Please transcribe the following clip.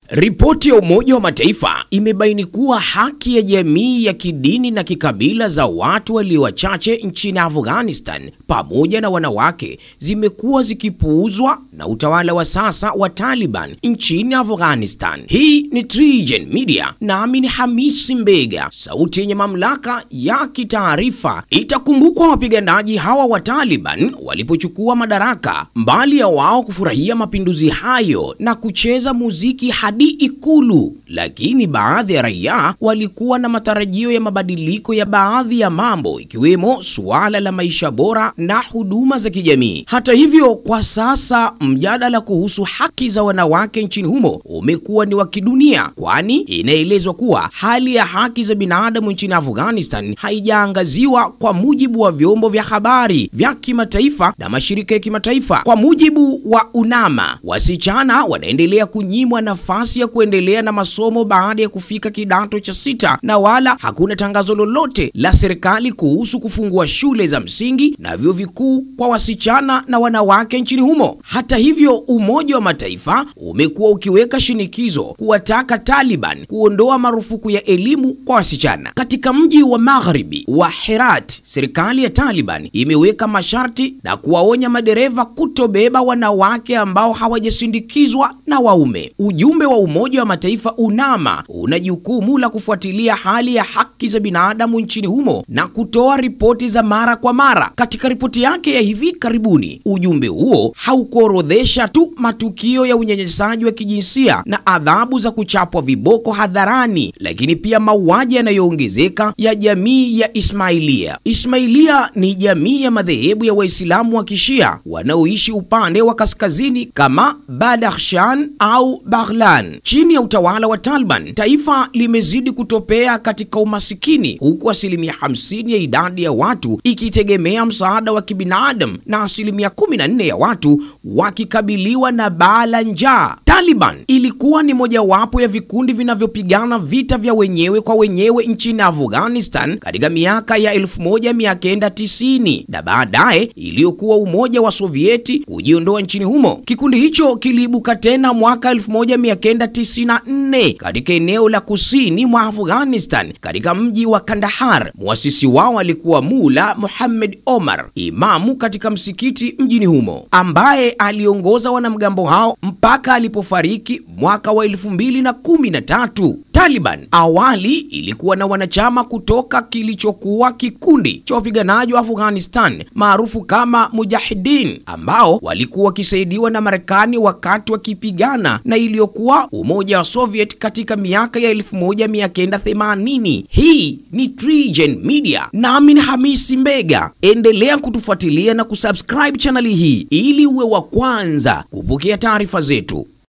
Ripoti ya Umoja wa Mataifa imebaini kuwa haki ya jamii ya kidini na kikabila za watu walio wachache nchini Afghanistan pamoja na wanawake zimekuwa zikipuuzwa na utawala wa sasa wa Taliban nchini Afghanistan. Hii ni TriGen Media, nami ni Hamisi Mbega, sauti yenye mamlaka ya kitaarifa. Itakumbukwa wapiganaji hawa wa Taliban walipochukua madaraka, mbali ya wao kufurahia mapinduzi hayo na kucheza muziki hadi Ikulu, lakini baadhi ya raia walikuwa na matarajio ya mabadiliko ya baadhi ya mambo, ikiwemo suala la maisha bora na huduma za kijamii. Hata hivyo, kwa sasa mjadala kuhusu haki za wanawake nchini humo umekuwa ni wa kidunia, kwani inaelezwa kuwa hali ya haki za binadamu nchini Afghanistan haijaangaziwa kwa mujibu wa vyombo vya habari vya kimataifa na mashirika ya kimataifa. Kwa mujibu wa UNAMA, wasichana wanaendelea kunyimwa nafasi ya kuendelea na masomo baada ya kufika kidato cha 6, na wala hakuna tangazo lolote la serikali kuhusu kufungua shule za msingi na vyuo vikuu kwa wasichana na wanawake nchini humo. Hata hivyo, Umoja wa Mataifa umekuwa ukiweka shinikizo kuwataka Taliban kuondoa marufuku ya elimu kwa wasichana. Katika mji wa magharibi wa Herat, serikali ya Taliban imeweka masharti na kuwaonya madereva kutobeba wanawake ambao hawajasindikizwa na waume. Ujumbe wa Umoja wa Mataifa UNAMA una jukumu la kufuatilia hali ya haki za binadamu nchini humo na kutoa ripoti za mara kwa mara. Katika ripoti yake ya hivi karibuni, ujumbe huo haukuorodhesha tu matukio ya unyanyasaji wa kijinsia na adhabu za kuchapwa viboko hadharani, lakini pia mauaji yanayoongezeka ya jamii ya Ismailia. Ismailia ni jamii ya madhehebu ya Waislamu wa Kishia wanaoishi upande wa kaskazini kama Badakhshan au Baghlan. Chini ya utawala wa Taliban, taifa limezidi kutopea katika umasikini, huku 50% ya idadi ya watu ikitegemea msaada wa kibinadamu na 14% ya watu wakikabiliwa na baa la njaa. Taliban ilikuwa ni mojawapo ya vikundi vinavyopigana vita vya wenyewe kwa wenyewe nchini Afghanistan katika miaka ya 1990 na baadaye iliyokuwa Umoja wa Sovieti kujiondoa nchini humo. Kikundi hicho kiliibuka tena mwaka 1994 katika eneo la kusini mwa Afghanistan katika mji wa Kandahar. Muasisi wao alikuwa Mula Muhammad Omar, imamu katika msikiti mjini humo, ambaye aliongoza wanamgambo hao mpaka alipofariki mwaka wa 2013. Taliban awali ilikuwa na wanachama kutoka kilichokuwa kikundi cha wapiganaji wa Afghanistan maarufu kama Mujahideen, ambao walikuwa wakisaidiwa na Marekani wakati wakipigana na iliyokuwa Umoja wa Soviet katika miaka ya 1980. Hii ni TriGen Media, nami ni Hamisi Mbega. Endelea kutufuatilia na kusubscribe channel hii ili uwe wa kwanza kupokea taarifa zetu.